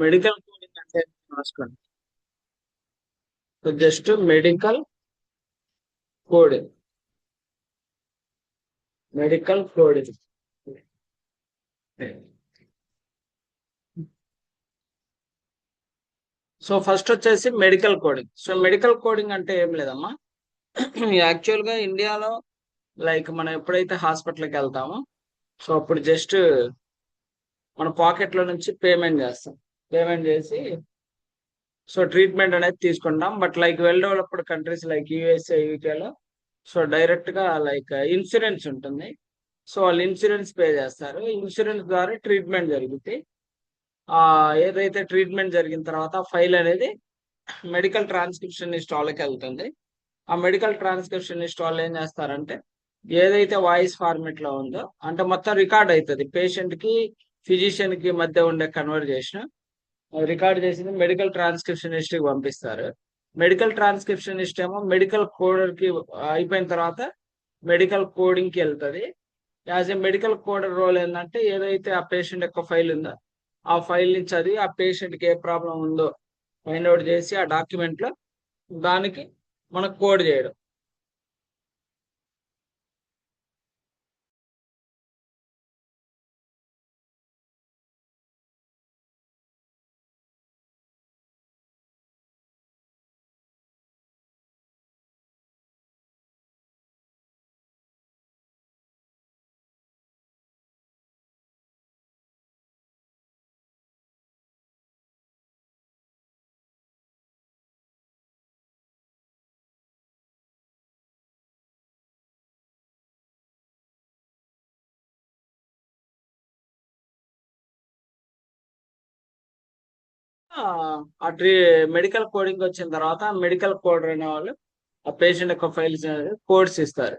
Medical coding అంటే రాసుకోండి. So just medical coding, medical coding. So first వచ్చేసి medical coding. So medical coding అంటే ఏం లేదమ్మా, యాక్చువల్ గా ఇండియాలో లైక్ మనం ఎప్పుడైతే హాస్పిటల్కి వెళ్తామో సో అప్పుడు జస్ట్ మన పాకెట్ లో నుంచి పేమెంట్ చేస్తాం. పేమెంట్ చేసి సో ట్రీట్మెంట్ అనేది తీసుకుంటాం. But like well developed countries like USA, యూకేలో సో డైరెక్ట్ గా లైక్ ఇన్సూరెన్స్ ఉంటుంది. సో వాళ్ళు ఇన్సూరెన్స్ పే చేస్తారు. ఇన్సూరెన్స్ ద్వారా ట్రీట్మెంట్ జరుగుతుంది. ఆ ఏదైతే ట్రీట్మెంట్ జరిగిన తర్వాత ఫైల్ అనేది మెడికల్ ట్రాన్స్క్రిప్షనిస్ట్ వాళ్ళకి వెళ్తుంది. ఆ మెడికల్ ట్రాన్స్క్రిప్షనిస్ట్ వాళ్ళు ఏం చేస్తారంటే ఏదైతే వాయిస్ ఫార్మెట్ లో ఉందో అంటే మొత్తం రికార్డ్ అవుతుంది. పేషెంట్ కి ఫిజిషియన్ కి మధ్య ఉండే కన్వర్జేషన్ రికార్డ్ చేసింది మెడికల్ ట్రాన్స్క్రిప్షనిస్ట్ కి పంపిస్తారు. మెడికల్ ట్రాన్స్క్రిప్షనిస్ట్ ఏమో మెడికల్ కోడర్ కి అయిపోయిన తర్వాత మెడికల్ కోడింగ్ కి వెళ్తుంది. As a medical coder role ఏంటంటే ఏదైతే ఆ పేషెంట్ యొక్క ఫైల్ ఉందో ఆ ఫైల్ ని చదివి ఆ పేషెంట్ కి ఏ ప్రాబ్లం ఉందో ఫైండ్ అవుట్ చేసి ఆ డాక్యుమెంట్ లో దానికి మనకు కోడ్ చేయడం. ఆ ఆ ట్రీ మెడికల్ కోడింగ్ వచ్చిన తర్వాత మెడికల్ కోడర్ అనే వాళ్ళు ఆ పేషెంట్ యొక్క ఫైల్స్ కోడ్స్ ఇస్తారు.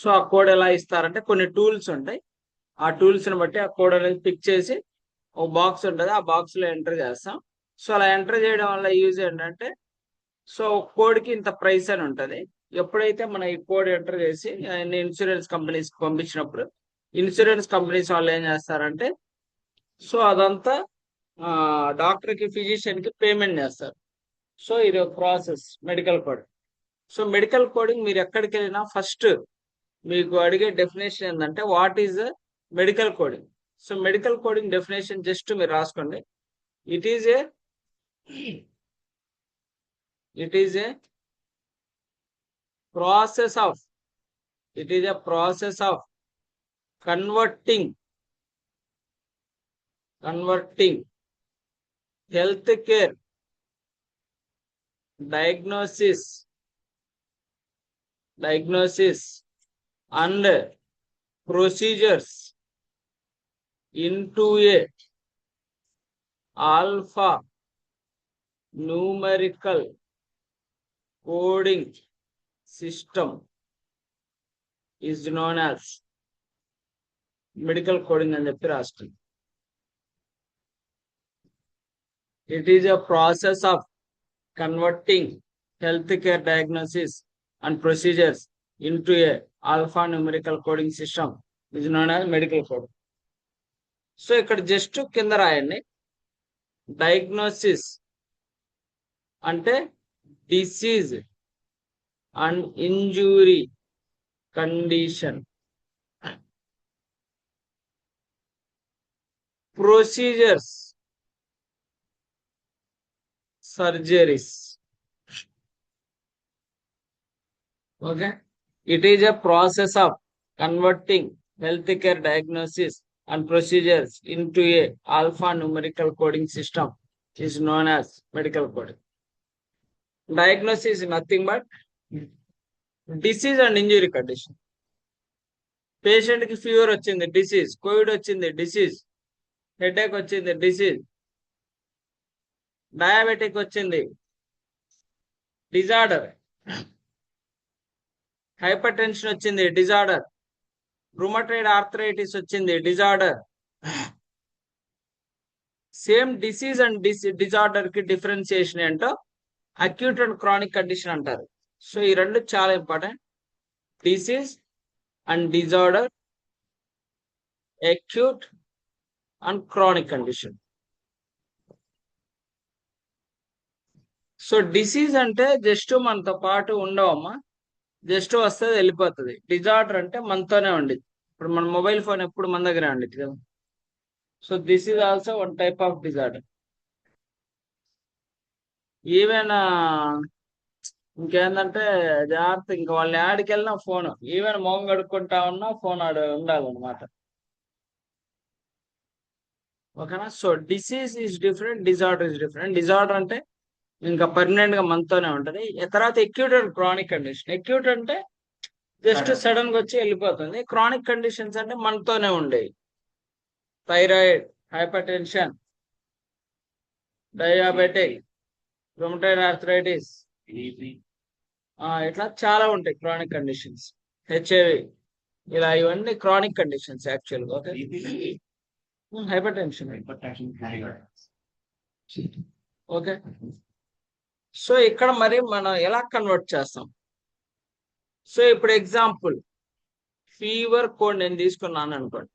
సో ఆ కోడ్ ఎలా ఇస్తారంటే కొన్ని టూల్స్ ఉంటాయి. ఆ టూల్స్ ని బట్టి ఆ కోడ్ అనేది పిక్ చేసి ఒక బాక్స్ ఉంటుంది. ఆ బాక్స్ లో ఎంటర్ చేస్తాం. సో అలా ఎంటర్ చేయడం వల్ల యూజ్ ఏంటంటే సో కోడ్ కి ఇంత ప్రైస్ అని ఉంటది. ఎప్పుడైతే మన ఈ కోడ్ ఎంటర్ చేసి ఇన్సూరెన్స్ కంపెనీస్ కి పంపించినప్పుడు ఇన్సూరెన్స్ కంపెనీస్ వాళ్ళు ఏం చేస్తారంటే సో అదంతా డాక్టర్ కి ఫిజిషియన్ కి పేమెంట్ చేస్తారు. సో ఇది ఒక process medical code. So medical coding మీరు ఎక్కడికి వెళ్ళినా ఫస్ట్ మీకు అడిగే డెఫినేషన్ ఏంటంటే what is medical coding. So medical coding definition just మీరు రాసుకోండి. It is A it is a process of it is a process of converting converting health care diagnosis and procedures into a alpha numerical coding system is known as medical coding అని చెప్పి రాస్తుంది. It is a process of converting healthcare diagnosis and procedures into a alpha numerical coding system is known as medical coding. So ఇక్కడ just కింద రాయండి diagnosis అంటే disease and injury condition, procedures surgeries. Okay, it is a process of converting health care diagnosis and procedures into a alphanumerical coding system is known as medical coding. Diagnosis is nothing but disease and injury condition. Patient కి fever వచ్చింది disease, Covid వచ్చింది disease, headache వచ్చింది disease, diabetic వచ్చింది disorder, hyper tension వచ్చింది disorder, rheumatoid arthritis వచ్చింది disorder. Same disease and disorder కి differentiation ఏంటో acute and chronic condition అంటారు. సో ఈ రెండు చాలా important. Disease and disorder, acute and chronic condition. So disease అంటే జస్ట్ మనతో పాటు ఉండవమ్మా, జస్ట్ వస్తుంది వెళ్ళిపోతుంది. డిజార్డర్ అంటే మనతోనే ఉండిద్ది. ఇప్పుడు మన మొబైల్ ఫోన్ ఎప్పుడు మన దగ్గరే ఉండిద్ది కదా. So this is also one type of disorder. Even ఇంకేందంటే జాగ్రత్త, ఇంకా వాళ్ళని యాడికి వెళ్ళినా ఫోన్, ఈవెన్ మొహం కడుక్కుంటా ఉన్నా ఫోన్ ఆడు ఉండాలన్నమాట. ఓకేనా. So disease is different, disorder is different. Disorder అంటే ఇంకా పర్మనెంట్ గా మనతోనే ఉంటది. తర్వాత acute and chronic condition. Acute అంటే జస్ట్ సడన్ గా వచ్చి వెళ్ళిపోతుంది. క్రానిక్ కండిషన్స్ అంటే మనతోనే ఉండేవి. Thyroid, hyper tension, diabetic, rheumatoid arthritis, ఇట్లా చాలా ఉంటాయి క్రానిక్ కండిషన్స్. హెచ్ఐవి, ఇలా ఇవన్నీ క్రానిక్ కండిషన్స్ యాక్చువల్ గా. Okay. Hyper tension. Okay. So ఇక్కడ మరి మనం ఎలా కన్వర్ట్ చేస్తాం? సో ఇప్పుడు ఎగ్జాంపుల్ ఫీవర్ కోడ్ నేను తీసుకున్నాను అనుకోండి.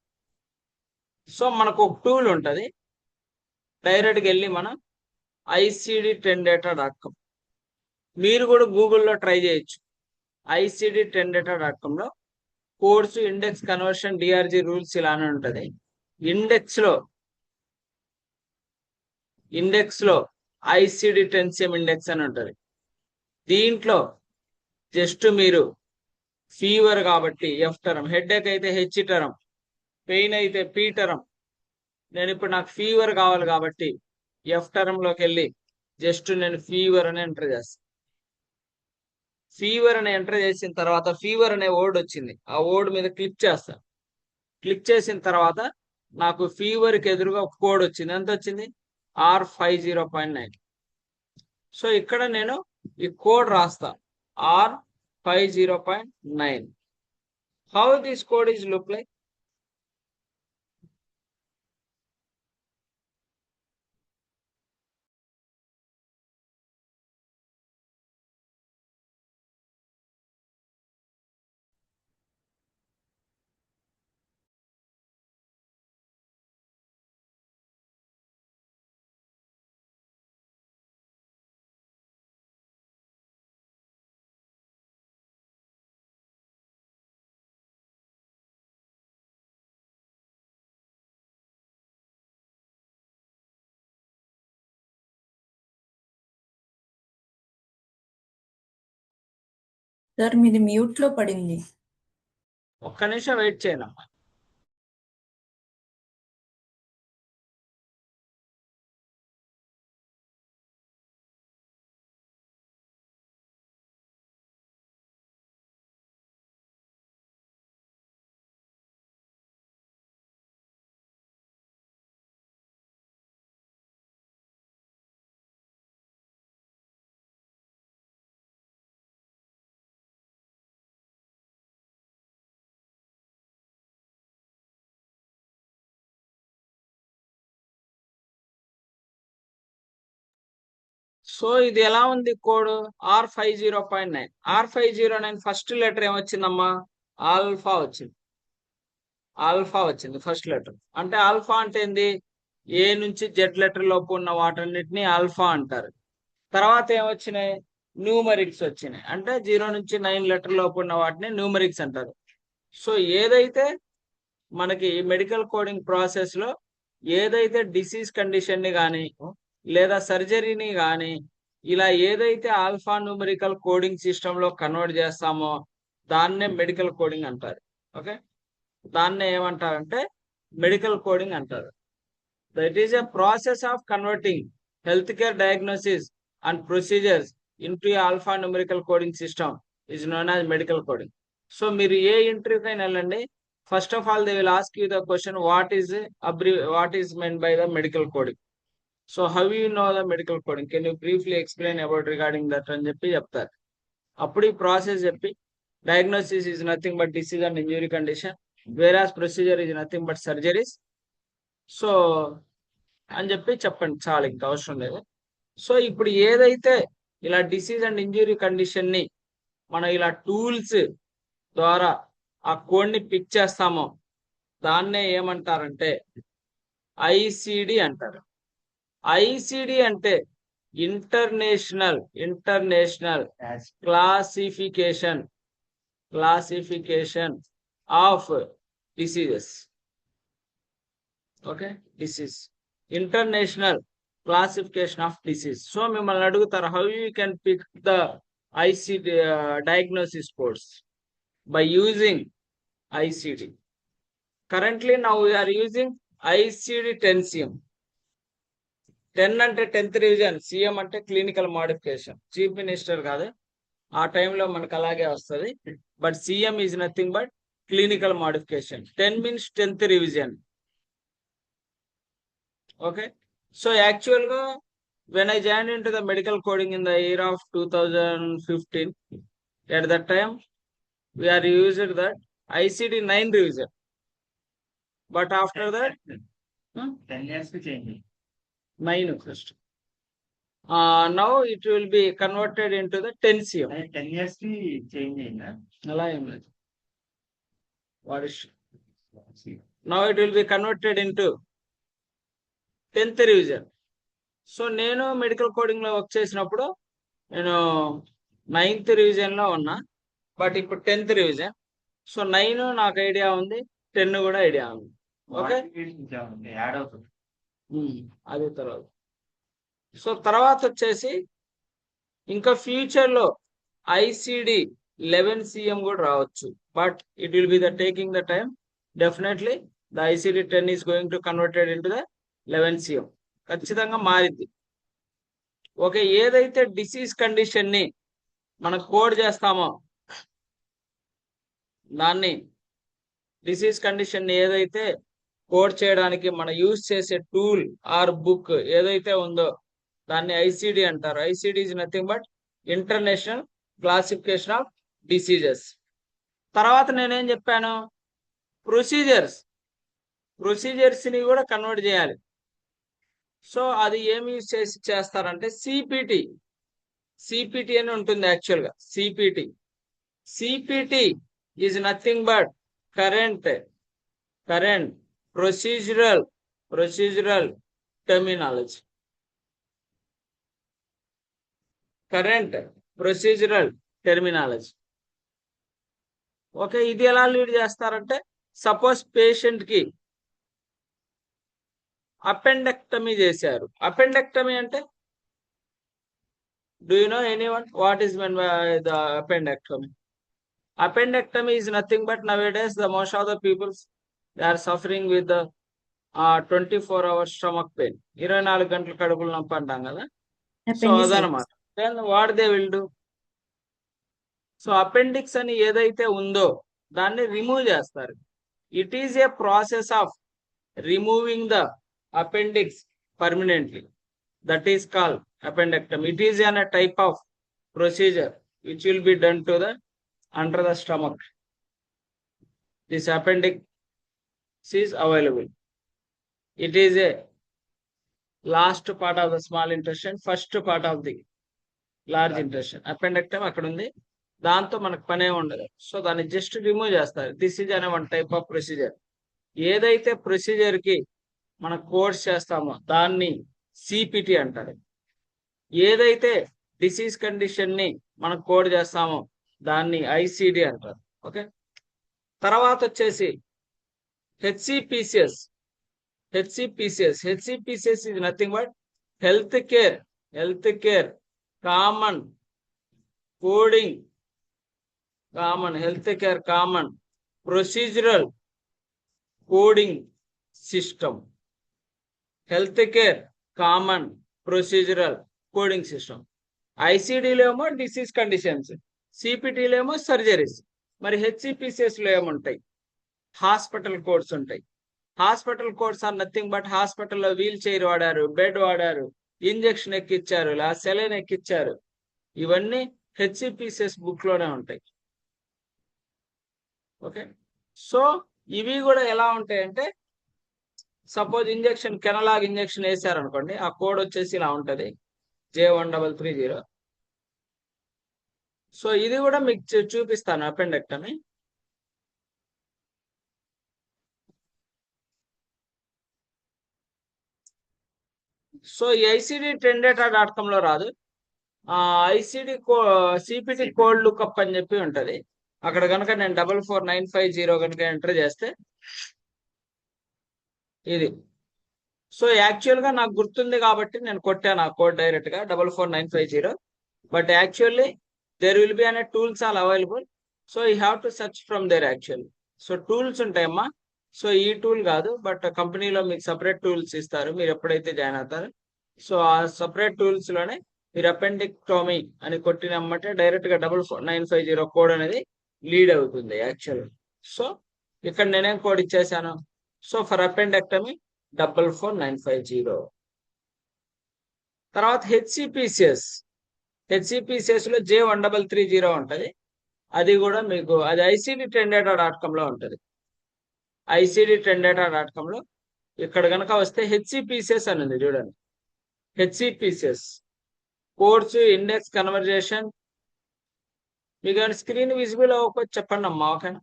సో మనకు ఒక టూల్ ఉంటుంది. డైరెక్ట్గా వెళ్ళి మనం ICD-10data.com, మీరు కూడా గూగుల్లో ట్రై చేయొచ్చు. ICD-10data.comలో కోడ్స్, ఇండెక్స్ కన్వర్షన్, డిఆర్జి రూల్స్ ఇలానే ఉంటుంది. ఇండెక్స్ లో ICD-10CM ఇండెక్స్ అని ఉంటుంది. దీంట్లో జస్ట్ మీరు ఫీవర్ కాబట్టి F టర్మ్, హెడేక్ అయితే H టర్మ్, పెయిన్ అయితే P టర్మ్. నేను ఇప్పుడు నాకు ఫీవర్ కావాలి కాబట్టి F టర్మ్ లోకి వెళ్ళి జస్ట్ నేను ఫీవర్ అని ఎంటర్ చేస్తాను. ఫీవర్ అని ఎంటర్ చేసిన తర్వాత ఫీవర్ అనే వర్డ్ వచ్చింది, ఆ వర్డ్ మీద క్లిక్ చేస్తాను. క్లిక్ చేసిన తర్వాత నాకు ఫీవర్ కి ఎదురుగా ఒక కోడ్ వచ్చింది. ఎంత వచ్చింది? R50.9. సో ఇక్కడ నేను ఈ కోడ్ రాస్తా, R50.9. How this code is look like? Sir మీది మ్యూట్ లో పడింది. ఒక్క నిమిషం వెయిట్ చేయనమ్మా. సో ఇది ఎలా ఉంది code? R50.9. R509 first letter ఏమొచ్చిందమ్మా? ఆల్ఫా వచ్చింది. ఆల్ఫా వచ్చింది ఫస్ట్ లెటర్. అంటే ఆల్ఫా అంటే ఏంది? ఏ నుంచి జెడ్ లెటర్ లోపు ఉన్న వాటన్నిటిని ఆల్ఫా అంటారు. తర్వాత ఏమొచ్చినాయి? న్యూమరిక్స్ వచ్చినాయి. అంటే 0 నుంచి 9 లెటర్ లోపు ఉన్న వాటిని న్యూమరిక్స్ అంటారు. సో ఏదైతే మనకి మెడికల్ కోడింగ్ ప్రాసెస్ లో ఏదైతే డిసీజ్ కండిషన్ ని కానీ లేదా సర్జరీని కానీ ఇలా ఏదైతే ఆల్ఫా న్యూమరికల్ కోడింగ్ సిస్టమ్ లో కన్వర్ట్ చేస్తామో దాన్నే మెడికల్ కోడింగ్ అంటారు. ఓకే. దాన్నే ఏమంటారంటే మెడికల్ కోడింగ్ అంటారు. That is a process of converting health care diagnosis and procedures into alpha numerical coding system is known as medical coding. So మీరు ఏ ఇంటర్వ్యూకైనా వెళ్ళండి, first of all they will ask you the question what is men by the medical coding. So how you know the medical coding, can you briefly explain about regarding that అని చెప్పి చెప్తారు. అప్పుడు ఈ process చెప్పి diagnosis is nothing but disease and injury condition, వేరాస్ procedure is nothing but surgeries. So అని చెప్పి చెప్పండి, చాలా ఇంకా అవసరం లేదు. సో ఇప్పుడు ఏదైతే ఇలా డిసీజ్ అండ్ ఇంజురీ కండిషన్ ని మనం ఇలా టూల్స్ ద్వారా ఆ కోడ్ ని పిక్ చేస్తామో దాన్నే ఏమంటారంటే ICD అంటారు. ICD అంటే international classification of diseases. Okay, disease. International classification of disease. So మిమ్మల్ని అడుగుతారు how you can pick the ICD diagnosis codes by using ICD. Currently now we are using ICD 10 CM. 10 అంటే 10th revision, CM అంటే clinical modification. Chief minister కాదు, ఆ టైంలో మనకు అలాగే వస్తుంది. But CM is nothing but clinical modification. 10 means 10th revision. Okay, so actually when I joined into the medical coding in the year of 2015, at that time we are using that ICD 9 revision, but after that 10 years కి change 9 first. Now it will be converted into the 10 CM. 10 years కి change అయిందా? అలా ఏం లేదు. What is now it will be converted into 10th revision. So నేను medical coding లో work చేసినప్పుడు నేను 9th రివిజన్ లో ఉన్నా, బట్ ఇప్పుడు 10th రివిజన్. సో 9 నాకు ఐడియా ఉంది, 10 కూడా ఐడియా ఉంది. ఓకే, యాడ్ అవుతుంది. అదే తర్వాత. సో తర్వాత వచ్చేసి ఇంకా ఫ్యూచర్ లో ICD 11 CM కూడా రావచ్చు, but it will be the taking the time. Definitely the ICD 10 is going to converted in to the 11 CM. ఖచ్చితంగా మారింది. ఓకే, ఏదైతే డిసీజ్ కండిషన్ ని మనం కోడ్ చేస్తామో దాన్ని డిసీజ్ కండిషన్ ని ఏదైతే కోడ్ చేయడానికి మనం యూజ్ చేసే టూల్ ఆర్ బుక్ ఏదైతే ఉందో దాన్ని ICD అంటారు. ICD is nothing but international classification of diseases. తర్వాత నేనేం చెప్పాను, ప్రొసీజర్స్ ని కూడా కన్వర్ట్ చేయాలి. సో అది ఏమి యూజ్ చేసి చేస్తారంటే సిపిటి అని ఉంటుంది. యాక్చువల్గా CPT is nothing but current procedural terminology. Okay, ఇది ఎలా లీడ్ చేస్తారంటే సపోజ్ పేషెంట్ కి అపెండెక్టమీ చేశారు. అపెండెక్టమీ అంటే do you know anyone what is men by the appendectomy? Appendectomy is nothing but nowadays the most of the people they are suffering with the 24-hour stomach pain. 24 గంటల కడుపులో నొప్పి అంటాం కదా. So అదనమాట. Then what they will do, so appendix అని ఏదైతే ఉందో దాన్ని రిమూవ్ చేస్తారు. It is a process of removing the appendix permanently. That is called appendectomy. It is a type of procedure which will be done to the under the stomach. This appendix is available. It is a last part of the small intestine, first part of the large intestine. Appendectomy అక్కడ ఉంది, దాంతో మనకు పనే ఉండదు. So దాన్ని just remove చేస్తారు. This is అనే one type of procedure. ఏదైతే ప్రొసీజర్ కి మనం కోర్స్ చేస్తామో దాన్ని సిపిటి అంటారు. ఏదైతే డిసీజ్ కండిషన్ ని మనం కోడ్ చేస్తామో దాన్ని ICD అంటారు. ఓకే, తర్వాత వచ్చేసి హెచ్సిపిసిఎస్ is nothing but health care common procedural coding system. Healthcare common procedural coding system. ICD లో ఏమో డిసీజ్ కండిషన్స్, సిపిటిలో ఏమో సర్జరీస్. మరి హెచ్సిపిసిఎస్ లో ఏముంటాయి, హాస్పిటల్ కోడ్స్ ఉంటాయి. Hospital codes are nothing but హాస్పిటల్లో వీల్ చైర్ వాడారు, బెడ్ వాడారు, ఇంజెక్షన్ ఎక్కిచ్చారు, సెలైన్ ఎక్కిచ్చారు. ఇవన్నీ హెచ్సిపిసిఎస్ బుక్ లోనే ఉంటాయి. ఓకే, సో ఇవి కూడా ఎలా ఉంటాయంటే సపోజ్ ఇంజెక్షన్ కెనలాగ్ ఇంజెక్షన్ వేసారు అనుకోండి, ఆ కోడ్ వచ్చేసి ఇలా ఉంటది J1330. సో ఇది కూడా మీకు చూపిస్తాను అపెండెక్టమీ. సో ఈ ఐసిడి trendata.com లో రాదు. ఐసిడి సిపిటి కోడ్ లుకప్ అని చెప్పి ఉంటది. అక్కడ కనుక నేను 44950 కనుక ఎంటర్ చేస్తే ఇది. సో యాక్చువల్ గా నాకు గుర్తుంది కాబట్టి నేను కొట్టాను ఆ కోడ్ డైరెక్ట్ గా 44950. But actually there will be అనే tools all available. So you have to search from there actually. So tools ఉంటాయమ్మా. సో ఈ టూల్ కాదు, బట్ కంపెనీలో మీకు సపరేట్ టూల్స్ ఇస్తారు మీరు ఎప్పుడైతే జాయిన్ అవుతారో. సో ఆ సపరేట్ టూల్స్ లోనే మీరు అపెండిక్టోమీ అని కొట్టినమ్మంటే డైరెక్ట్ గా 44950 కోడ్ అనేది లీడ్ అవుతుంది యాక్చువల్. సో ఇక్కడ నేనేం కోడ్ ఇచ్చేసాను. So for appendectomy 44950. తర్వాత హెచ్సిపిసిఎస్ లో J1330 ఉంటది. అది కూడా మీకు అది ICD-Trendata.com లో ఉంటది. ICD-Trendata.com లో ఇక్కడ కనుక వస్తే హెచ్సిపిసిఎస్ అని ఉంది చూడండి. హెచ్సిపిసిఎస్ కోర్సు ఇండెక్స్ కన్వర్జేషన్. మీకు స్క్రీన్ విజిబుల్ అవ్వకపోతే చెప్పండి అమ్మా. ఓకేనా?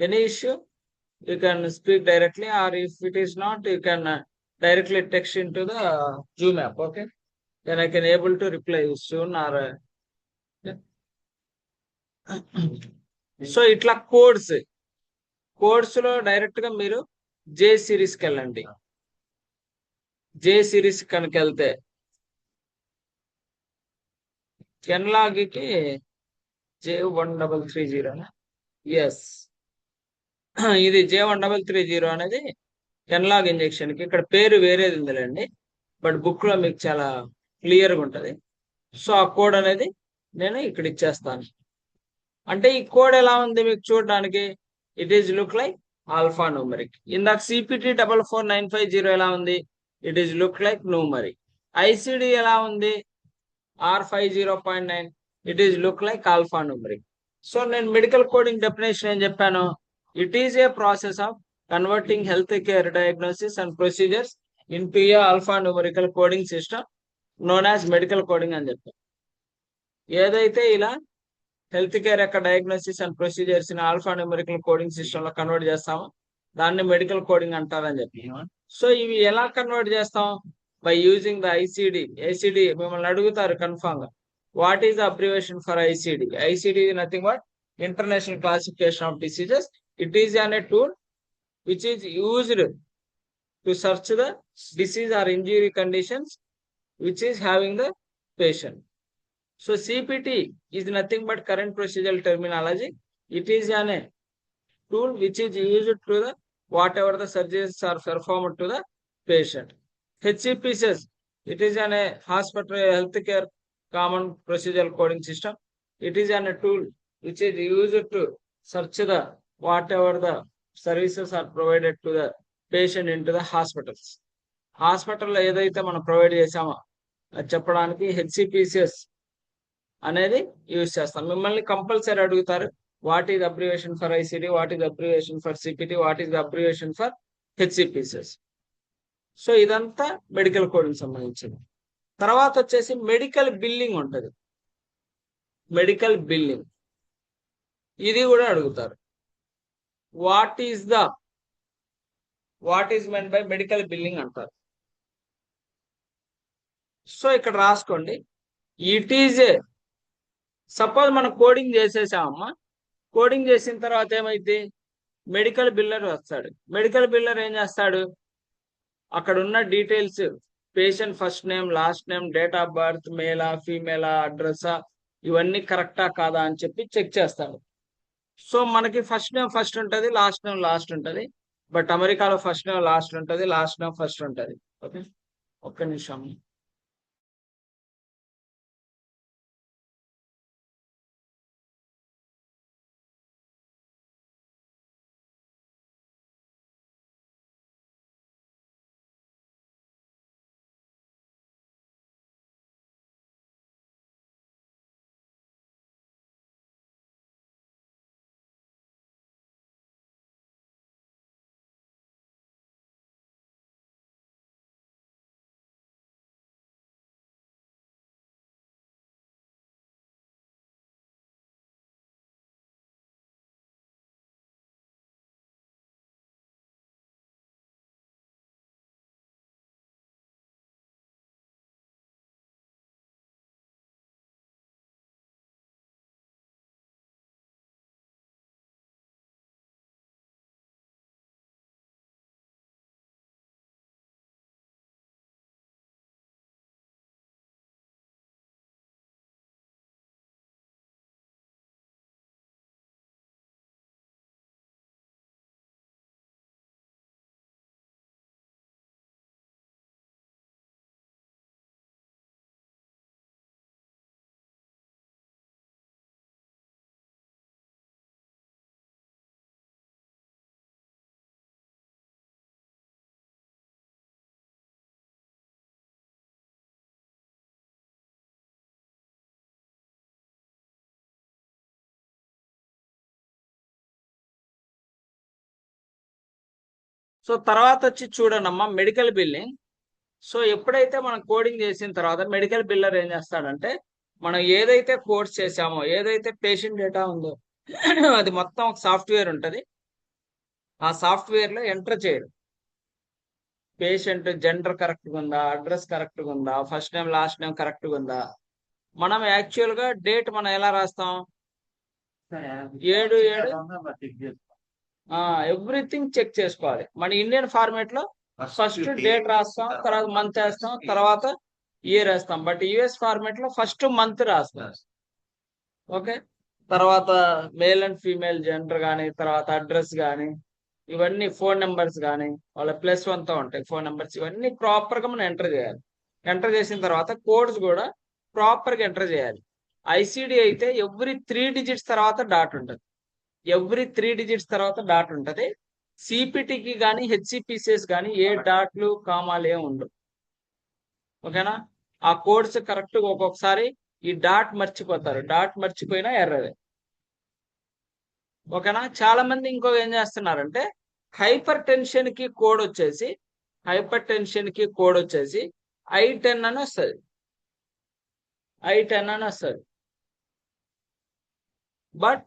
Any issue you can speak directly, or if it is not, you can directly text into the Zoom app. Okay, then I can able to reply you soon, or yeah. So ఇట్లా codes లో direct గా మీరు జే series కి వెళ్ళండి. జే series కనుక వెళ్తే కెన్లాగ్కి J1330. Yes, ఇది J1330 అనేది కెన్లాగ్ ఇంజెక్షన్ కి. ఇక్కడ పేరు వేరేది ఉందిలేండి, బట్ బుక్ లో మీకు చాలా క్లియర్ గా ఉంటది. సో ఆ కోడ్ అనేది నేను ఇక్కడ ఇచ్చేస్తాను. అంటే ఈ కోడ్ ఎలా ఉంది మీకు చూడడానికి? It is look like alpha numeric. ఇందాక సిపిటి 44950 ఎలా ఉంది? It is look like numeric. ICD ఎలా ఉంది? R50.9. It is look like alpha numeric. So నేను మెడికల్ కోడింగ్ డెఫినేషన్ ఏం చెప్పాను? It is a process of converting health care diagnosis and procedures into A alpha numerical coding system known as medical coding అని చెప్పాను. ఏదైతే ఇలా health care యొక్క diagnosis and procedures ని alpha numerical coding system లో convert చేస్తాము, దాన్ని medical coding అంటారని చెప్పి. సో ఇవి ఎలా కన్వర్ట్ చేస్తాం? By using the ICD. మిమ్మల్ని అడుగుతారు కన్ఫామ్ గా, what is the abbreviation for ICD? ICD nothing but international classification of diseases. It is an A tool which is used to search the disease or injury conditions which is having the patient. So CPT is nothing but current procedural terminology. It is a tool which is used to the whatever the surgeries are performed to the patient. HCPCS, it is a hospital healthcare common procedural coding system. It is a tool which is used to search the whatever the services are provided to the patient in to the hospitals. హాస్పిటల్లో ఏదైతే మనం provide చేసామో అది చెప్పడానికి హెచ్సిపిసిఎస్ అనేది use చేస్తాం. మిమ్మల్ని compulsory అడుగుతారు, what is abbreviation for ICD, what is abbreviation for CPT, what is abbreviation for HCPCS. So ఇదంతా మెడికల్ కోడింగ్ సంబంధించింది. తర్వాత వచ్చేసి మెడికల్ బిల్లింగ్ ఉంటుంది. మెడికల్ బిల్లింగ్ ఇది కూడా అడుగుతారు. What is meant by medical billing అంటారు. సో ఇక్కడ రాసుకోండి. ఇట్ ఈజ్ ఏ, సపోజ్ మనం కోడింగ్ చేసేసామమ్మా. కోడింగ్ చేసిన తర్వాత ఏమైంది? మెడికల్ బిల్లర్ వస్తాడు. మెడికల్ బిల్లర్ ఏం చేస్తాడు? అక్కడ ఉన్న details, patient first name, last name, date of birth, మేలా ఫీమేలా, అడ్రస్సా, ఇవన్నీ కరెక్టా కాదా అని చెప్పి చెక్ చేస్తాడు. సో మనకి ఫస్ట్ నేమ్ ఫస్ట్ ఉంటుంది, లాస్ట్ నేమ్ లాస్ట్ ఉంటుంది. బట్ అమెరికాలో ఫస్ట్ నేమ్ లాస్ట్ ఉంటుంది, లాస్ట్ నేమ్ ఫస్ట్ ఉంటుంది. ఓకే, ఒక్క నిమిషం. సో తర్వాత వచ్చి చూడండమ్మా మెడికల్ బిల్లింగ్. సో ఎప్పుడైతే మనం కోడింగ్ చేసిన తర్వాత మెడికల్ బిల్లర్ ఏం చేస్తాడంటే మనం ఏదైతే కోడ్స్ చేసామో, ఏదైతే పేషెంట్ డేటా ఉందో అది మొత్తం ఒక సాఫ్ట్వేర్ ఉంటుంది. ఆ సాఫ్ట్వేర్ లో ఎంటర్ చేయడం, పేషెంట్ జెండర్ కరెక్ట్గా ఉందా, అడ్రస్ కరెక్ట్గా ఉందా, ఫస్ట్ నేమ్ లాస్ట్ నేమ్ కరెక్ట్గా ఉందా. మనం యాక్చువల్ గా డేట్ మనం ఎలా రాస్తాం, 7/7 ఎవ్రీథింగ్ చెక్ చేసుకోవాలి. మన ఇండియన్ ఫార్మేట్ లో ఫస్ట్ డేట్ రాస్తాం, తర్వాత మంత్ వేస్తాం, తర్వాత ఇయర్ వేస్తాం. బట్ యుఎస్ ఫార్మేట్ లో ఫస్ట్ మంత్ రాస్తాం. ఓకే, తర్వాత మేల్ అండ్ ఫీమేల్ జెండర్ కానీ, తర్వాత అడ్రస్ కానీ, ఇవన్నీ ఫోన్ నెంబర్స్ కానీ వాళ్ళ +1 తో ఉంటాయి ఫోన్ నెంబర్స్. ఇవన్నీ ప్రాపర్ గా మనం ఎంటర్ చేయాలి. ఎంటర్ చేసిన తర్వాత కోడ్స్ కూడా ప్రాపర్ గా ఎంటర్ చేయాలి. ఐసిడి అయితే ఎవ్రీ 3 డిజిట్స్ తర్వాత డాట్ ఉంటుంది. ఎవ్రీ 3 డిజిట్స్ తర్వాత డాట్ ఉంటుంది. సిపిటికి కానీ హెచ్సిపిసిఎస్ కానీ ఏ డాట్లు కామాలు ఏమి ఉండవు. ఓకేనా, ఆ కోడ్స్ కరెక్ట్ గా ఒక్కొక్కసారి ఈ డాట్ మర్చిపోతారు, డాట్ మర్చిపోయినా ఎర్రదే. ఓకేనా, చాలా మంది ఇంకో ఏం చేస్తున్నారంటే హైపర్ టెన్షన్ కి కోడ్ వచ్చేసి I10 అని వస్తుంది. I10 అని వస్తుంది, బట్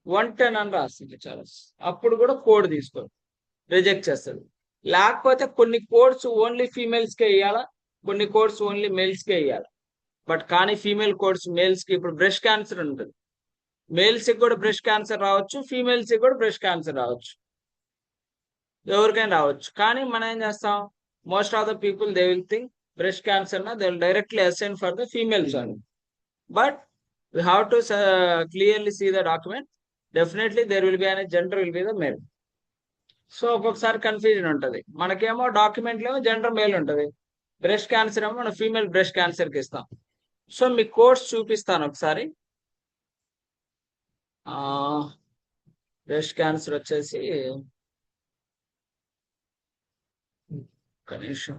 110 అని రాస్తుంది చాలా. అప్పుడు కూడా కోడ్ తీసుకోరు, రిజెక్ట్ చేస్తుంది. లేకపోతే కొన్ని కోడ్స్ ఓన్లీ ఫీమేల్స్ కే వేయాలా, కొన్ని కోడ్స్ ఓన్లీ మేల్స్ కే వేయాలి. బట్ కానీ ఫీమేల్ కోడ్స్ మేల్స్ కి, ఇప్పుడు బ్రెస్ట్ క్యాన్సర్ ఉంటుంది, మేల్స్ కి కూడా బ్రెస్ట్ క్యాన్సర్ రావచ్చు, ఫీమేల్స్ కి కూడా బ్రెస్ట్ క్యాన్సర్ రావచ్చు, ఎవరికైనా రావచ్చు. కానీ మనం ఏం చేస్తాం, most of the people they will think breast cancer they will directly assign for the females అని. But we have to clearly see the document. Definitely there will be a gender will be the male. So ఒక్కొక్కసారి confusion ఉంటుంది. మనకేమో document లో gender male ఉంటుంది, breast cancer ఏమో మనం female breast cancer కి ఇస్తాం. సో మీ కోడ్స్ చూపిస్తాను ఒకసారి. బ్రెస్ట్ క్యాన్సర్ వచ్చేసి కనీసం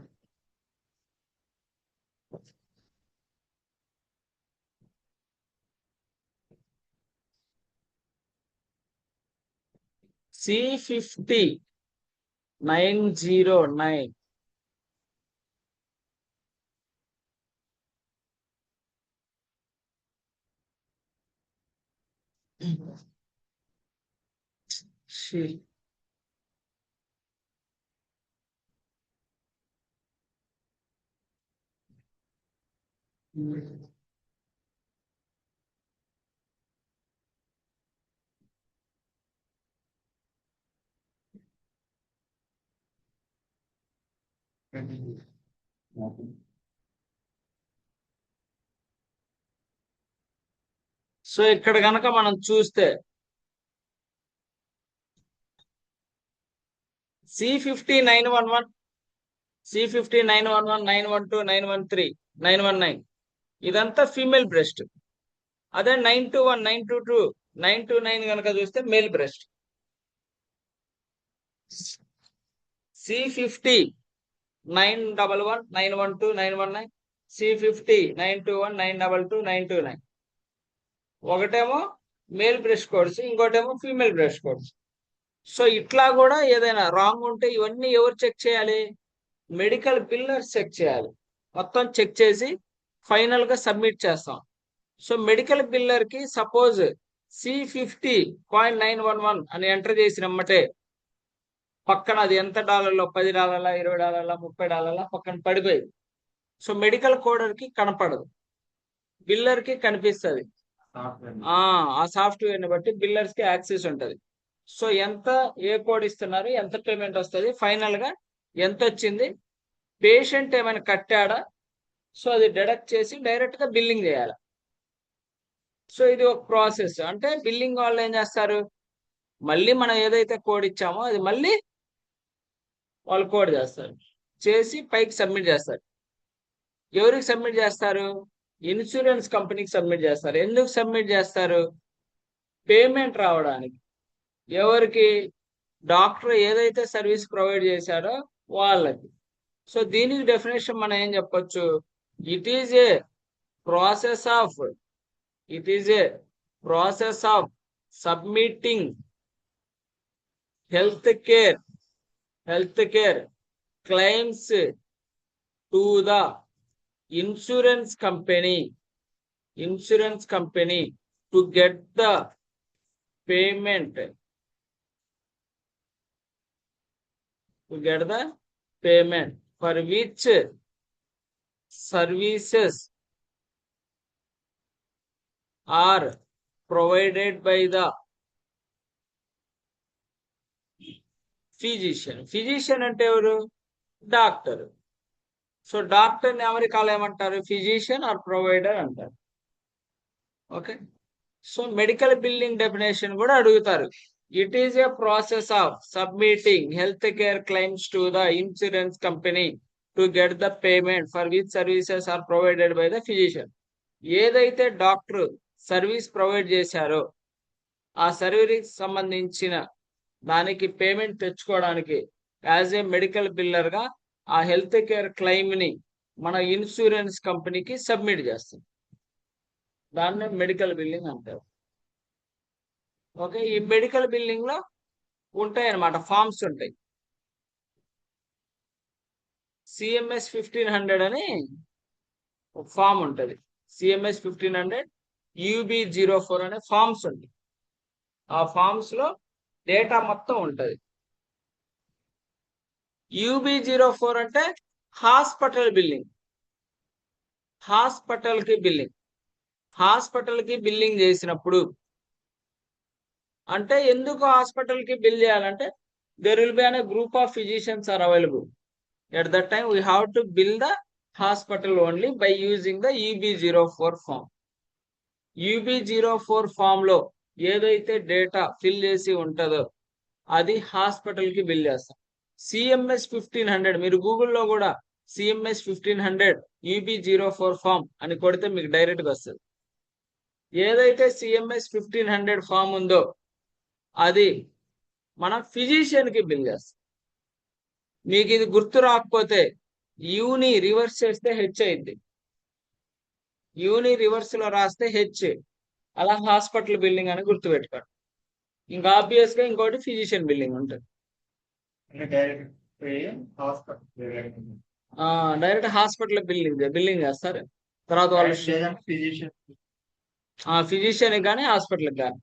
C50-909. She. సో ఇక్కడ కనుక మనం చూస్తే C50-911, C50-911, 912, 913, 919 ఇదంతా ఫీమేల్ బ్రెస్ట్. అదే 921, 922, 929 కనుక చూస్తే మేల్ బ్రెస్ట్. C50-911, 912, 919, C50-921, 922, 929. ఒకటేమో మేల్ బ్రెస్ట్ కోడ్స్, ఇంకోటేమో ఫీమేల్ బ్రెస్ట్ కోడ్స్. సో ఇట్లా కూడా ఏదైనా రాంగ్ ఉంటే ఇవన్నీ ఎవరు చెక్ చేయాలి, మెడికల్ బిల్లర్స్ చెక్ చేయాలి. మొత్తం చెక్ చేసి ఫైనల్ గా సబ్మిట్ చేస్తాం. సో మెడికల్ బిల్లర్ కి సపోజ్ C50.911 అని ఎంటర్ చేసినమ్మటే పక్కన అది ఎంత డాలర్లో, $10, $20, $30 పక్కన పడిపోయింది. సో మెడికల్ కోడర్ కి కనపడదు, బిల్లర్ కి కనిపిస్తుంది. ఆ సాఫ్ట్వేర్ ని బట్టి బిల్లర్స్ కి యాక్సెస్ ఉంటది. సో ఎంత ఏ కోడ్ ఇస్తున్నారు, ఎంత పేమెంట్ వస్తుంది, ఫైనల్ గా ఎంత వచ్చింది, పేషెంట్ ఏమైనా కట్టాడా, సో అది డిడక్ట్ చేసి డైరెక్ట్ గా బిల్లింగ్ చేయాలి. సో ఇది ఒక ప్రాసెస్. అంటే బిల్లింగ్ వాళ్ళు ఏం చేస్తారు, మళ్ళీ మనం ఏదైతే కోడ్ ఇచ్చామో అది మళ్ళీ వాళ్ళు కోడ్ చేస్తారు, చేసి పైకి సబ్మిట్ చేస్తారు. ఎవరికి సబ్మిట్ చేస్తారు, ఇన్సూరెన్స్ కంపెనీకి సబ్మిట్ చేస్తారు. ఎందుకు సబ్మిట్ చేస్తారు, పేమెంట్ రావడానికి. ఎవరికి, డాక్టర్ ఏదైతే సర్వీస్ ప్రొవైడ్ చేశారో వాళ్ళకి. సో దీనికి డెఫినేషన్ మనం ఏం చెప్పొచ్చు, it is a process of submitting health health care claims to the insurance company to get the payment for which services are provided by the physician అంటే ఎవరు? Doctor. So doctor ని అమెరికాలో ఏమంటారు? Physician or provider అంటారు. Okay. So medical billing definition కూడా అడుగుతారు. It is a process of submitting health care claims to the insurance company to get the payment for which services are provided by the physician. ఏదైతే doctor service provide చేశారో ఆ service సంబంధించిన దానికి payment తెచ్చుకోవడానికి as a medical biller గా ఆ health care claim ని మన ఇన్సూరెన్స్ కంపెనీకి సబ్మిట్ చేస్తాం. దాన్నే మెడికల్ బిల్లింగ్ అంటారు. ఓకే. ఈ మెడికల్ బిల్లింగ్ లో ఉంటాయి అన్నమాట, ఫార్మ్స్ ఉంటాయి. సిఎంఎస్ 1500 అని ఒక ఫామ్ ఉంటుంది. సిఎంఎస్ 1500 UB04 అనే ఫార్మ్స్ ఉంటాయి. ఆ ఫార్మ్స్ లో డేటా మొత్తం ఉంటుంది. UB04 అంటే హాస్పిటల్ బిల్లింగ్. హాస్పిటల్ కి బిల్లింగ్ చేసినప్పుడు అంటే ఎందుకు హాస్పిటల్ కి బిల్ చేయాలంటే there will be a group of physicians are available. At that time we have to bill the hospital only by using the UB04 form. UB04 form లో ఏదైతే data fill చేసి ఉంటుందో అది హాస్పిటల్ కి bill చేస్తాం. CMS 1500 మీరు గూగుల్లో కూడా సిఎంఎస్ 1500 UB04 ఫామ్ అని కొడితే మీకు డైరెక్ట్ గా వస్తుంది. ఏదైతే సిఎంఎస్ 1500 ఫామ్ ఉందో అది మనం ఫిజిషియన్ కి బిల్ చేస్తాం. మీకు ఇది గుర్తు రాకపోతే యూని రివర్స్ చేస్తే హెచ్ అయింది. యూని రివర్స్ లో రాస్తే హెచ్, అలా హాస్పిటల్ బిల్లింగ్ అని గుర్తుపెట్టుకోండి. ఇంకా ఆబ్వియస్ గా ఇంకోటి ఫిజిషియన్ బిల్లింగ్ ఉంటుంది. డైరెక్ట్ హాస్పిటల్ బిల్లింగ్ చేస్తారు. తర్వాత వాళ్ళు ఫిజిషియన్ కానీ హాస్పిటల్ కానీ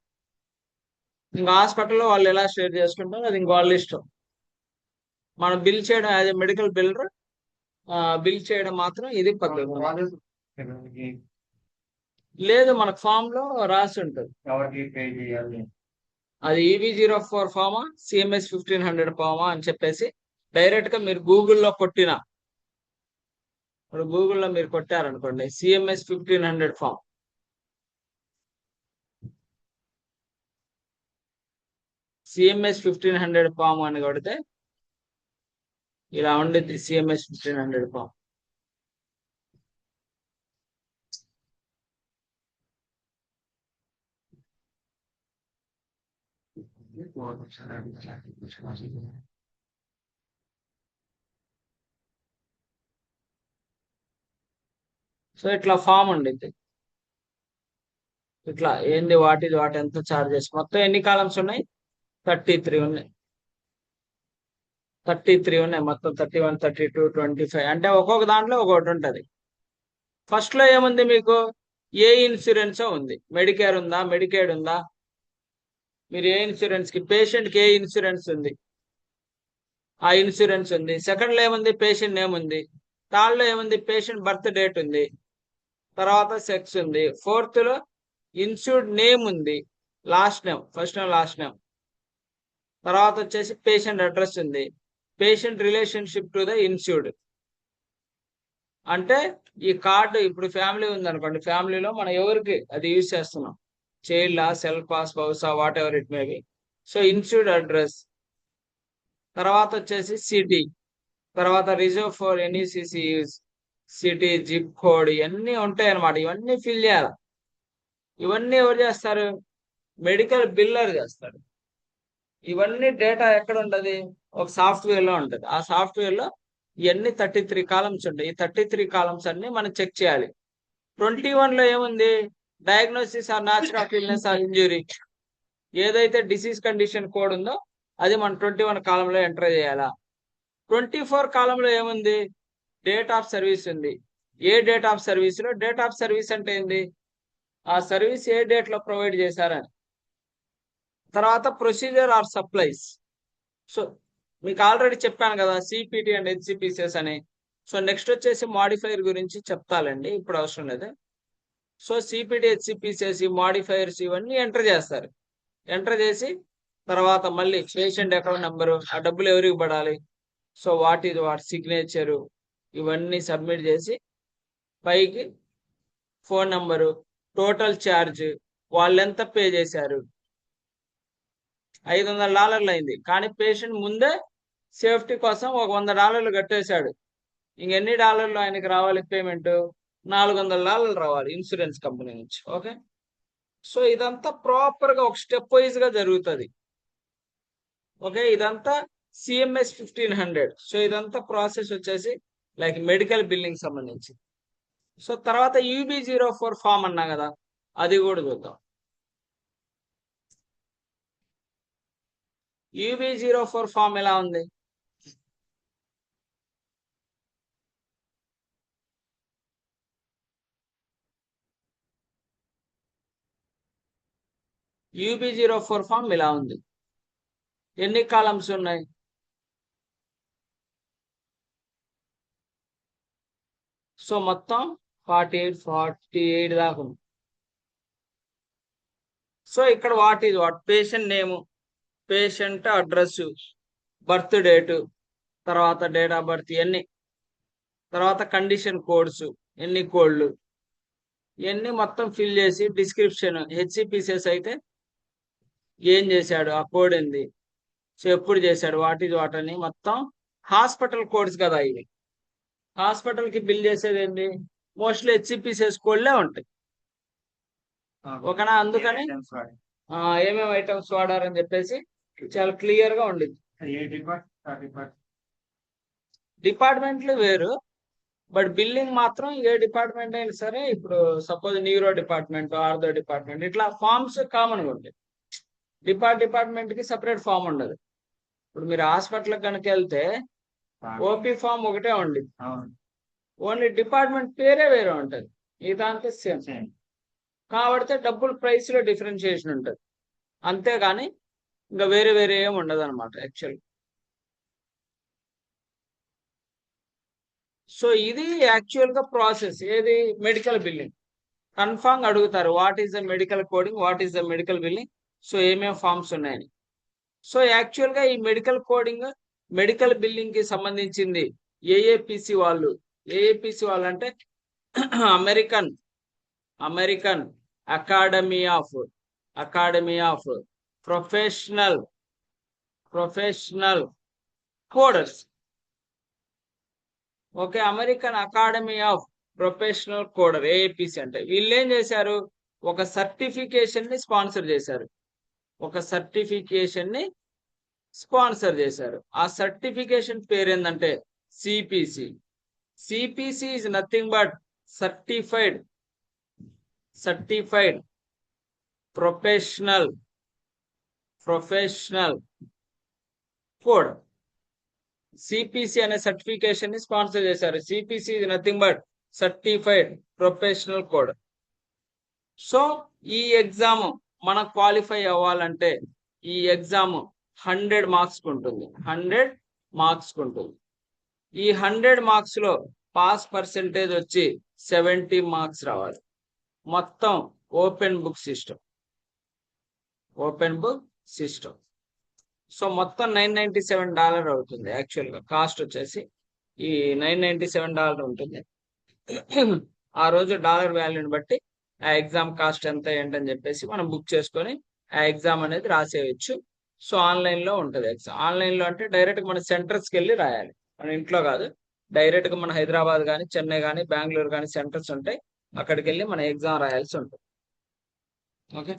ఇంకా హాస్పిటల్లో వాళ్ళు ఎలా షేర్ చేసుకుంటారో అది ఇంక వాళ్ళ ఇష్టం. మనం బిల్ చేయడం as a medical biller bill చేయడం మాత్రం ఇది పద్ధతి. లేదు, మనకు ఫామ్ లో రాసి ఉంటుంది. అది UB04 ఫామా సిఎంఎస్ 1500 ఫామా అని చెప్పేసి డైరెక్ట్ గా మీరు గూగుల్లో కొట్టిన ఇప్పుడు గూగుల్లో మీరు కొట్టారనుకోండి సిఎంఎస్ 1500 ఫామ్, సిఎంఎస్ 1500 ఫామ్ అని కొడితే ఇలా ఉండిద్ది. CMS 1500 form. సో ఇట్లా ఫామ్ ఉండిద్ది. ఇట్లా ఏంది వాట్ ఎంత చార్జెస్, మొత్తం ఎన్ని కాలమ్స్ ఉన్నాయి? 33 ఉన్నాయి. 33 ఉన్నాయి మొత్తం. 31, 32, 25 అంటే ఒక్కొక్క దాంట్లో ఒక్కొక్కటి ఉంటుంది. ఫస్ట్ లో ఏముంది మీకు? ఏ ఇన్సూరెన్స్ ఉంది? మెడికేర్ ఉందా, మెడికేడ్ ఉందా? మీరు ఏ ఇన్సూరెన్స్ కి, పేషెంట్ కి ఏ ఇన్సూరెన్స్ ఉంది ఆ ఇన్సూరెన్స్ ఉంది. సెకండ్ లో ఏముంది? పేషెంట్ నేమ్ ఉంది. థర్డ్ లో ఏముంది? పేషెంట్ బర్త్ డేట్ ఉంది. తర్వాత సెక్స్ ఉంది. ఫోర్త్ లో ఇన్సూర్డ్ నేమ్ ఉంది, last name, first name last name. తర్వాత వచ్చేసి పేషెంట్ అడ్రస్ ఉంది. Patient relationship to the insured అంటే ఈ కార్డు ఇప్పుడు ఫ్యామిలీ ఉంది అనుకోండి, ఫ్యామిలీలో మనం ఎవరికి అది యూజ్ చేస్తున్నాం, చైల్డ్ సెల్ఫా స్పౌసా whatever it may be. So insured address, తర్వాత వచ్చేసి సిటీ, తర్వాత reserve for NECC city, zip code, ఇవన్నీ ఉంటాయి అన్నమాట. ఇవన్నీ ఫిల్ చేయాలి. ఇవన్నీ ఎవరు చేస్తారు? మెడికల్ బిల్లర్ చేస్తారు. ఇవన్నీ డేటా ఎక్కడ ఉంటుంది? ఒక సాఫ్ట్వేర్ లో ఉంటుంది. ఆ సాఫ్ట్వేర్ లో ఇవన్నీ 33 కాలమ్స్ ఉంటాయి. ఈ 33 కాలమ్స్ అన్ని మనం చెక్ చేయాలి. 21 లో ఏముంది? Diagnosis or natural of illness or injury, ఏదైతే డిసీజ్ కండిషన్ కోడ్ ఉందో అది మనం 21 కాలంలో ఎంటర్ చేయాలా. 24 కాలంలో ఏముంది? డేట్ ఆఫ్ సర్వీస్ ఉంది. ఏ డేట్ ఆఫ్ సర్వీస్ లో? డేట్ ఆఫ్ సర్వీస్ అంటే ఏంది? ఆ సర్వీస్ ఏ డేట్ లో ప్రొవైడ్ చేశారని. తర్వాత ప్రొసీజర్ ఆర్ సప్లైస్. సో మీకు ఆల్రెడీ చెప్పాను కదా సిపిటి అండ్ హెచ్సిపిసిఎస్ అని. సో నెక్స్ట్ వచ్చేసి మాడిఫైర్ గురించి చెప్తాలండి, ఇప్పుడు అవసరం లేదు. సో సిపిటి హెచ్సిపిసిఎస్ ఈ మాడిఫైర్స్ ఇవన్నీ ఎంటర్ చేస్తారు. ఎంటర్ చేసి తర్వాత మళ్ళీ పేషెంట్ అకౌంట్ నెంబరు, ఆ డబ్బులు ఎవరికి పడాలి, సో వాట్ సిగ్నేచరు, ఇవన్నీ సబ్మిట్ చేసి పైకి ఫోన్ నంబరు, టోటల్ ఛార్జ్, వాళ్ళు ఎంత పే చేశారు. $500 అయింది, కానీ పేషెంట్ ముందే సేఫ్టీ కోసం ఒక $100 కట్టేశాడు. ఇంకెన్ని డాలర్లు ఆయనకి రావాలి పేమెంట్? $400 రావాలి ఇన్సూరెన్స్ కంపెనీ నుంచి. ఓకే, సో ఇదంతా ప్రాపర్ గా ఒక స్టెప్ వైజ్ గా జరుగుతుంది. ఓకే, ఇదంతా సిఎంఎస్ 1500. సో ఇదంతా ప్రాసెస్ వచ్చేసి లైక్ మెడికల్ బిల్లింగ్ సంబంధించి. సో తర్వాత UB04 ఫామ్ అన్నా కదా, అది కూడా చూద్దాం. UB04 ఫామ్ ఎలా ఉంది? UB04 ఫామ్ ఇలా ఉంది. ఎన్ని కాలమ్స్ ఉన్నాయి? సో మొత్తం 48 దాకా ఉంది. సో ఇక్కడ what patient name, patient address, birth date, తర్వాత డేట్ ఆఫ్ బర్త్ ఇవన్నీ, తర్వాత కండిషన్ కోడ్స్, ఎన్ని కోడ్లు, ఇవన్నీ మొత్తం ఫిల్ చేసి డిస్క్రిప్షన్, హెచ్సిపిసిఎస్ అయితే ఏం చేశాడు, ఆ కోడ్ ఏంది, సో ఎప్పుడు చేశాడు, వాట్ అని మొత్తం హాస్పిటల్ కోడ్స్ కదా ఇవి. హాస్పిటల్ కి బిల్ చేసేది ఏంటి? మోస్ట్లీ హెచ్సిపిసిఎస్ కోడ్లే ఉంటాయి. ఓకేనా? అందుకని ఏమేమి ఐటమ్స్ వాడారని చెప్పేసి చాలా క్లియర్ గా ఉండింది. డిపార్ట్మెంట్లు వేరు, బట్ బిల్లింగ్ మాత్రం ఏ డిపార్ట్మెంట్ అయినా సరే, ఇప్పుడు suppose neuro department, ortho department, ఇట్లా ఫార్మ్స్ కామన్ గా ఉంటాయి. డిపార్ట్మెంట్ కి సపరేట్ ఫామ్ ఉండదు. ఇప్పుడు మీరు హాస్పిటల్ కనుక వెళ్తే ఓపీ ఫామ్ ఒకటే ఉండి, ఓన్లీ డిపార్ట్మెంట్ పేరే వేరే ఉంటది, ఇదంతా సేమ్. కాబట్టి డబ్బులు ప్రైస్ లో డిఫరెన్షియేషన్ ఉంటుంది, అంతేగాని ఇంకా వేరే వేరే ఏం ఉండదు అనమాట యాక్చువల్. సో ఇది యాక్చువల్ గా ప్రాసెస్. ఏది? Medical billing. కన్ఫామ్ అడుగుతారు, what is the medical coding, what is the medical billing, so ఏమేమి ఫార్మ్స్ ఉన్నాయని. సో యాక్చువల్ గా ఈ మెడికల్ కోడింగ్, మెడికల్ బిల్లింగ్ కి సంబంధించింది ఏఏపిసి వాళ్ళు. ఏఏపిసి వాళ్ళు అంటే American academy of professional coders. Okay, American academy of professional కోడర్, ఏఏపిసి అంటే వీళ్ళు ఏం చేశారు? ఒక సర్టిఫికేషన్ ని స్పాన్సర్ చేశారు. ఆ సర్టిఫికేషన్ పేరు ఏంటంటే CPC. CPC is nothing but certified professional code. CPC అనే సర్టిఫికేషన్ ని స్పాన్సర్ చేశారు. CPC is nothing but certified professional code. So ఈ ఎగ్జామ్ మనం క్వాలిఫై అవ్వాలంటే ఈ ఎగ్జామ్ 100 మార్క్స్ ఉంటుంది. 100 మార్క్స్ ఉంటుంది. ఈ 100 మార్క్స్ లో పాస్ పర్సెంటేజ్ వచ్చి 70 మార్క్స్ రావాలి. మొత్తం ఓపెన్ బుక్ సిస్టమ్. సో మొత్తం $997 అవుతుంది. యాక్చువల్ గా కాస్ట్ వచ్చేసి ఈ $997 ఉంటుంది. ఆ రోజు డాలర్ వాల్యూని బట్టి ఆ ఎగ్జామ్ కాస్ట్ ఎంత ఏంటని చెప్పేసి మనం బుక్ చేసుకొని ఆ ఎగ్జామ్ అనేది రాసేయచ్చు. సో ఆన్లైన్ లో ఉంటుంది ఎగ్జామ్. ఆన్లైన్ లో అంటే డైరెక్ట్ గా మన సెంటర్స్కి వెళ్ళి రాయాలి, మన ఇంట్లో కాదు. డైరెక్ట్ గా మన హైదరాబాద్ కానీ, చెన్నై కానీ, బెంగళూరు కానీ సెంటర్స్ ఉంటాయి, అక్కడికి వెళ్ళి మన ఎగ్జామ్ రాయాల్సి ఉంటుంది. ఓకే,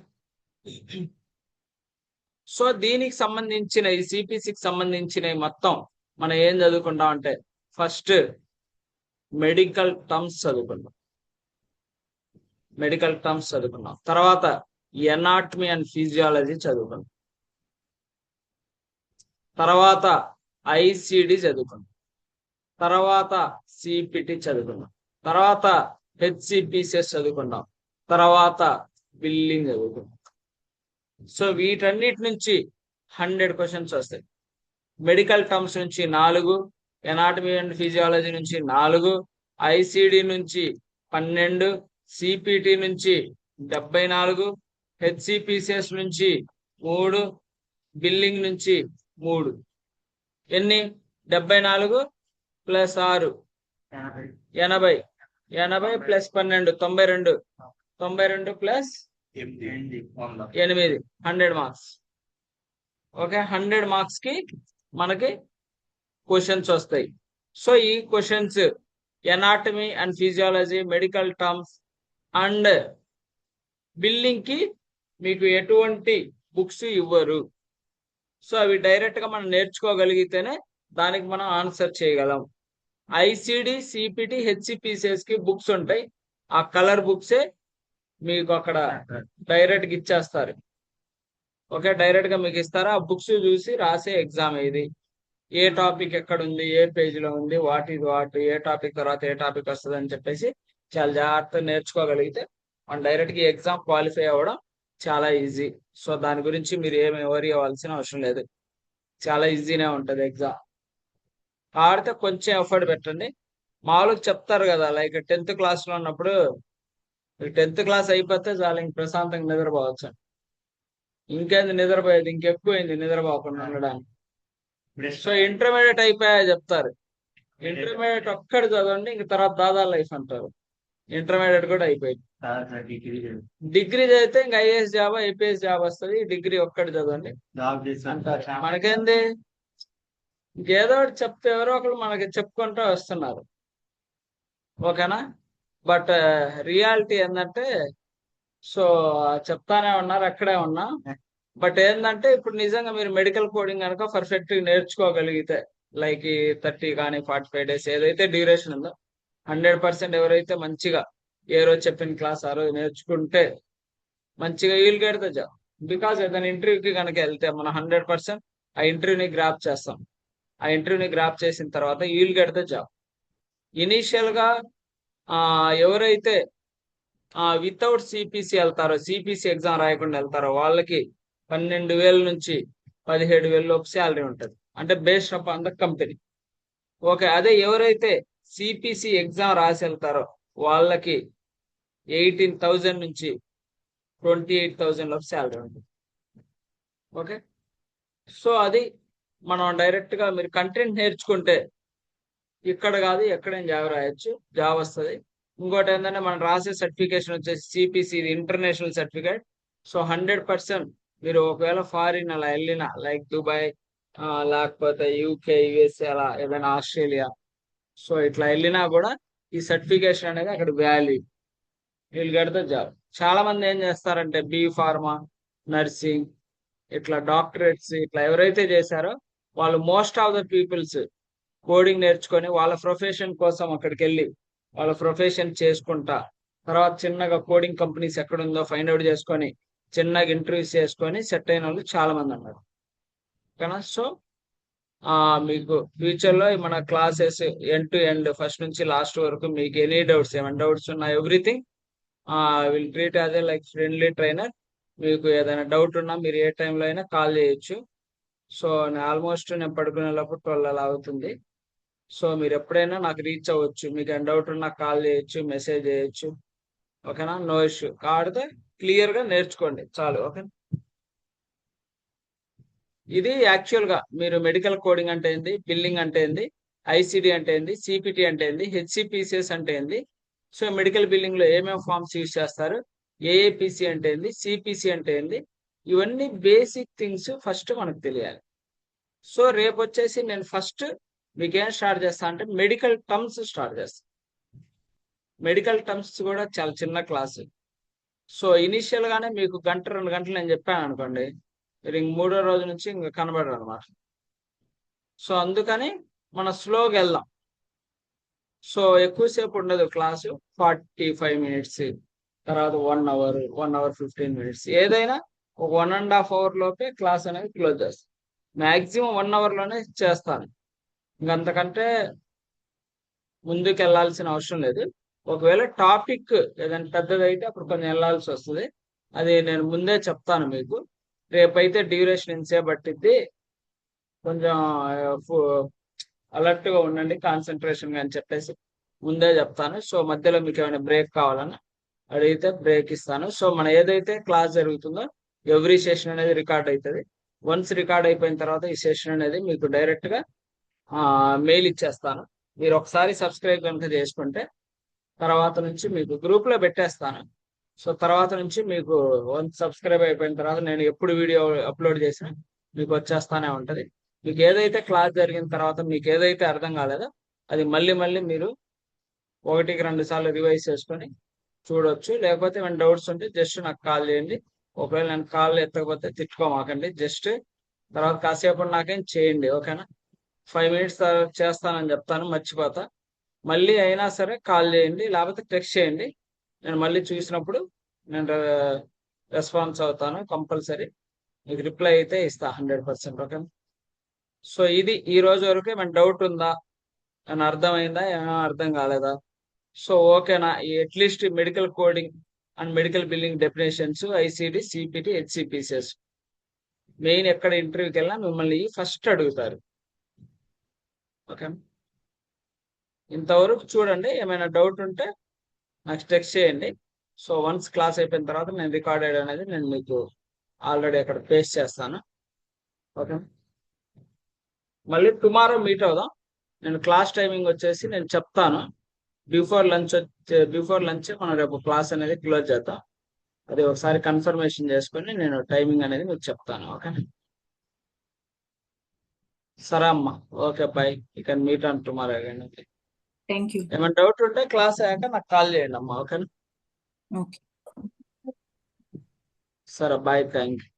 సో దీనికి సంబంధించిన ఈ సిపిసికి సంబంధించిన మొత్తం మనం ఏం చదువుకుంటాం అంటే, ఫస్ట్ మెడికల్ టర్మ్స్ చదువుకున్నాం. తర్వాత ఎనాటమీ అండ్ ఫిజియాలజీ చదువుకున్నాం. తర్వాత ఐసిడి చదువుకున్నాం, తర్వాత సిపిటి చదువుకున్నాం, తర్వాత హెచ్సిపిసిఎస్ చదువుకున్నాం, తర్వాత బిల్లింగ్ చదువుకున్నాం. సో వీటన్నిటి నుంచి 100 క్వశ్చన్స్ వస్తాయి. మెడికల్ టర్మ్స్ నుంచి 4, ఎనాటమీ అండ్ ఫిజియాలజీ నుంచి 4, ఐసిడి నుంచి 12, సిపిటి నుంచి 74, హెచ్సిపిసిఎస్ నుంచి 3, బిల్లింగ్ నుంచి 3. ఎన్ని? 74 plus 6 80, 80 plus 12 92, 92 plus 8 100 marks. Okay, 100 marks కి మనకి క్వశ్చన్స్ వస్తాయి. సో ఈ questions anatomy and physiology, medical terms and billing కి మీకు ఎటువంటి బుక్స్ ఇవ్వరు. సో అవి డైరెక్ట్ గా మనం నేర్చుకోగలిగితేనే దానికి మనం ఆన్సర్ చేయగలం. ఐసిడి, సిపిటి, హెచ్సిపిసిఎస్ కి బుక్స్ ఉంటాయి. ఆ కలర్ బుక్సే మీకు అక్కడ డైరెక్ట్ గా ఇచ్చేస్తారు. ఓకే, డైరెక్ట్ గా మీకు ఇస్తారా, ఆ బుక్స్ చూసి రాసే ఎగ్జామ్ ఇది. ఏ టాపిక్ ఎక్కడ ఉంది, ఏ పేజ్ లో ఉంది, what is what, A topic తర్వాత ఏ టాపిక్ వస్తుంది అని చెప్పేసి చాలా జాగ్రత్తగా నేర్చుకోగలిగితే మనం డైరెక్ట్ గా ఎగ్జామ్ క్వాలిఫై అవ్వడం చాలా ఈజీ. సో దాని గురించి మీరు ఏమి వరీ అవ్వాల్సిన అవసరం లేదు, చాలా ఈజీనే ఉంటుంది ఎగ్జామ్. ఆడితే కొంచెం ఎఫర్ట్ పెట్టండి. మామూలుగా చెప్తారు కదా, లైక్ 10th క్లాస్ లో ఉన్నప్పుడు 10th క్లాస్ అయిపోతే చాలా ఇంక ప్రశాంతంగా నిద్రపోవచ్చు. ఇంకేంది నిద్రపోయేది, ఇంకెక్కువైంది నిద్రపోకుండా ఉండడానికి. సో ఇంటర్మీడియట్ అయిపోయా చెప్తారు, ఇంటర్మీడియట్ ఒక్కటి చదవండి, ఇంక తర్వాత దాదా లైఫ్ అంటారు. ఇంటర్మీడియట్ కూడా అయిపోయింది. డిగ్రీ చదివితే ఇంకా ఐఏఎస్ జాబ్, ఐపీఎస్ జాబ్ వస్తుంది. డిగ్రీ ఒక్కటి చదవండి అంటారు. మనకేంది, ఇంకేదో ఒకటి చెప్తే ఎవరో ఒకరు మనకి చెప్పుకుంటూ వస్తున్నారు. ఓకేనా? బట్ రియాలిటీ ఏంటంటే, సో చెప్తానే ఉన్నారు, అక్కడే ఉన్నా. బట్ ఏంటంటే ఇప్పుడు నిజంగా మీరు మెడికల్ కోడింగ్ కనుక పర్ఫెక్ట్ నేర్చుకోగలిగితే, లైక్ 30 కానీ 45 డేస్ ఏదైతే డ్యూరేషన్ ఉందో 100% ఎవరైతే మంచిగా ఏ రోజు చెప్పిన క్లాస్ ఆ రోజు నేర్చుకుంటే మంచిగా వీలు గెట్ జాబ్. బికాస్ ఏదైనా ఇంటర్వ్యూకి కనుక వెళ్తే మనం 100% ఆ ఇంటర్వ్యూని గ్రాప్ చేస్తాం. ఆ ఇంటర్వ్యూని గ్రాప్ చేసిన తర్వాత వీలు గెట్ జాబ్. ఇనీషియల్ గా ఎవరైతే వితౌట్ సిపిసి వెళ్తారో, సిపిసి ఎగ్జామ్ రాయకుండా వెళ్తారో వాళ్ళకి 12,000 నుంచి 17,000 లోపు శాలరీ ఉంటుంది, అంటే based up on the company. Okay, అదే ఎవరైతే సిపిసి ఎగ్జామ్ రాసి వెళ్తారో వాళ్ళకి 18,000 నుంచి 28,000 లోపు శాలరీ ఉంటుంది. ఓకే, సో అది మనం డైరెక్ట్ గా మీరు కంటెంట్ నేర్చుకుంటే ఇక్కడ కాదు ఎక్కడైనా జాబ్ రాయొచ్చు, జాబ్ వస్తుంది. ఇంకోటి ఏంటంటే మనం రాసే సర్టిఫికేషన్ వచ్చేసి సిపిసి ఇంటర్నేషనల్ సర్టిఫికేట్. సో 100% మీరు ఒకవేళ ఫారిన్ అలా వెళ్ళినా, లైక్ దుబాయ్, లేకపోతే యూకే, యుఎస్ఏ, అలా ఏదైనా ఆస్ట్రేలియా, సో ఇట్లా వెళ్ళినా కూడా ఈ సర్టిఫికేషన్ అనేది అక్కడ వాల్యూ, వీళ్ళు గడితే జాబ్. చాలా మంది ఏం చేస్తారంటే బి ఫార్మా, నర్సింగ్, ఇట్లా డాక్టరేట్స్ ఇట్లా ఎవరైతే చేశారో వాళ్ళు most of the peoples coding నేర్చుకొని వాళ్ళ ప్రొఫెషన్ కోసం అక్కడికి వెళ్ళి వాళ్ళ ప్రొఫెషన్ చేసుకుంటా, తర్వాత చిన్నగా కోడింగ్ కంపెనీస్ ఎక్కడుందో ఫైండ్ అవుట్ చేసుకొని చిన్నగా ఇంటర్వ్యూస్ చేసుకొని సెట్ అయిన వాళ్ళు చాలా మంది ఉన్నారు. ఓకేనా? సో మీకు ఫ్యూచర్ లో మన classes end to end, first నుంచి లాస్ట్ వరకు మీకు ఎనీ డౌట్స్, ఏమైనా డౌట్స్ ఉన్నా everything will treat as a like friendly trainer. మీకు ఏదైనా డౌట్ ఉన్నా మీరు ఏ టైంలో అయినా కాల్ చేయొచ్చు. సో ఆల్మోస్ట్ నేను పడుకునేటప్పుడు 12 అలా అవుతుంది. సో మీరు ఎప్పుడైనా నాకు రీచ్ అవ్వచ్చు, మీకు ఏమైనా డౌట్ ఉన్నా కాల్ చేయొచ్చు, మెసేజ్ చేయొచ్చు. ఓకేనా? No issue. కాడితే క్లియర్ గా నేర్చుకోండి చాలు. ఓకే, ఇది యాక్చువల్ గా మీరు మెడికల్ కోడింగ్ అంటే ఏంది, బిల్లింగ్ అంటే ఏంది, ఐసిడి అంటే ఏంది, సిపిటి అంటే ఏంది, హెచ్సిపిసిఎస్ అంటే ఏంది, సో మెడికల్ బిల్లింగ్ లో ఏమేమి ఫార్మ్స్ యూజ్ చేస్తారు, ఏఏపిసి అంటే ఏంది, సిపిసి అంటే ఏంది, ఇవన్నీ బేసిక్ థింగ్స్ ఫస్ట్ మనకు తెలియాలి. సో రేపు వచ్చేసి నేను ఫస్ట్ మీకు ఏం స్టార్ట్ చేస్తా అంటే మెడికల్ టర్మ్స్ స్టార్ట్ చేస్తా. మెడికల్ టర్మ్స్ కూడా చాలా చిన్న క్లాసు. సో ఇనిషియల్ గానే మీకు 1-2 గంటలు నేను చెప్పాను అనుకోండి, మీరు ఇంక 3వ రోజు నుంచి ఇంక కనబడరు అనమాట. సో అందుకని మనం స్లోగా వెళ్దాం. సో ఎక్కువసేపు ఉండదు క్లాసు, 45 మినిట్స్, తర్వాత 1 అవర్, 1 అవర్ 15 మినిట్స్, ఏదైనా ఒక 1.5 అవర్ లోపే క్లాస్ అనేది క్లోజ్ చేస్తాను. మాక్సిమం 1 అవర్ లోనే చేస్తాను. ఇంకంతకంటే ముందుకు వెళ్ళాల్సిన అవసరం లేదు. ఒకవేళ టాపిక్ ఏదైనా పెద్దదైతే అప్పుడు కొంచెం వెళ్ళాల్సి వస్తుంది. అది నేను ముందే చెప్తాను మీకు. రేపైతే డ్యూరేషన్ ఎంతసేపు పట్టిద్ది, కొంచెం అలర్ట్ గా ఉండండి, కాన్సన్ట్రేషన్ గా అని చెప్పేసి ముందే చెప్తాను. సో మధ్యలో మీకు ఏమైనా బ్రేక్ కావాలన్నా అడిగితే బ్రేక్ ఇస్తాను. సో మన ఏదైతే క్లాస్ జరుగుతుందో ఎవ్రీ సెషన్ అనేది రికార్డ్ అవుతుంది. వన్స్ రికార్డ్ అయిపోయిన తర్వాత ఈ సెషన్ అనేది మీకు డైరెక్ట్ గా మెయిల్ ఇచ్చేస్తాను. మీరు ఒకసారి సబ్స్క్రైబ్ కనుక చేసుకుంటే తర్వాత నుంచి మీకు గ్రూప్ లో పెట్టేస్తాను. సో తర్వాత నుంచి మీకు వన్స్ సబ్స్క్రైబ్ అయిపోయిన తర్వాత నేను ఎప్పుడు వీడియో అప్లోడ్ చేసినా మీకు వచ్చేస్తానే ఉంటది. మీకు ఏదైతే క్లాస్ జరిగిన తర్వాత మీకు ఏదైతే అర్థం కాలేదో అది మళ్ళీ మళ్ళీ మీరు 1-2 సార్లు రివైజ్ చేసుకొని చూడొచ్చు. లేకపోతే ఏమైనా డౌట్స్ ఉంటే జస్ట్ నాకు కాల్ చేయండి. ఒకవేళ నేను కాల్ ఎత్తకపోతే తిట్టుకోమాకండి. జస్ట్ తర్వాత కాసేపు నాకేం చేయండి, ఓకేనా? 5 మినిట్స్ చేస్తానని చెప్తాను, మర్చిపోతా. మళ్ళీ అయినా సరే కాల్ చేయండి, లేకపోతే టెక్స్ట్ చేయండి. నేను మళ్ళీ చూసినప్పుడు నేను రెస్పాన్స్ అవుతాను కంపల్సరీ. మీకు రిప్లై అయితే ఇస్తా 100%, ఓకే? సో ఇది ఈ రోజు వరకు ఏమైనా డౌట్ ఉందా, ఏమైనా అర్థమైందా, ఏమైనా అర్థం కాలేదా? సో ఓకేనా? At least medical coding and medical billing definitions, ICD, CPT, HCPCS main ఎక్కడ ఇంటర్వ్యూకి వెళ్ళినా మిమ్మల్ని ఫస్ట్ అడుగుతారు, ఓకే? ఇంతవరకు చూడండి. ఏమైనా డౌట్ ఉంటే నాకు టెక్స్ట్ చేయండి. సో వన్స్ క్లాస్ అయిపోయిన తర్వాత నేను రికార్డెడ్ అనేది నేను మీకు ఆల్రెడీ అక్కడ పేస్ట్ చేస్తాను, ఓకే? మళ్ళీ టుమారో మీట్ అవుదాం. నేను క్లాస్ టైమింగ్ వచ్చేసి నేను చెప్తాను. బిఫోర్ లంచ్ మనం రేపు క్లాస్ అనేది క్లోజ్ చేద్దాం. అది ఒకసారి కన్ఫర్మేషన్ చేసుకొని నేను టైమింగ్ అనేది మీకు చెప్తాను, ఓకే? సరే అమ్మా, okay, bye. You can meet on tomorrow again. Thank you. ఏమైనా డౌట్ ఉంటే క్లాస్ అయ్యాక నాకు కాల్ చేయండి అమ్మా, ఓకేనా? ఓకే. సరే, బాయ్, థ్యాంక్ యూ.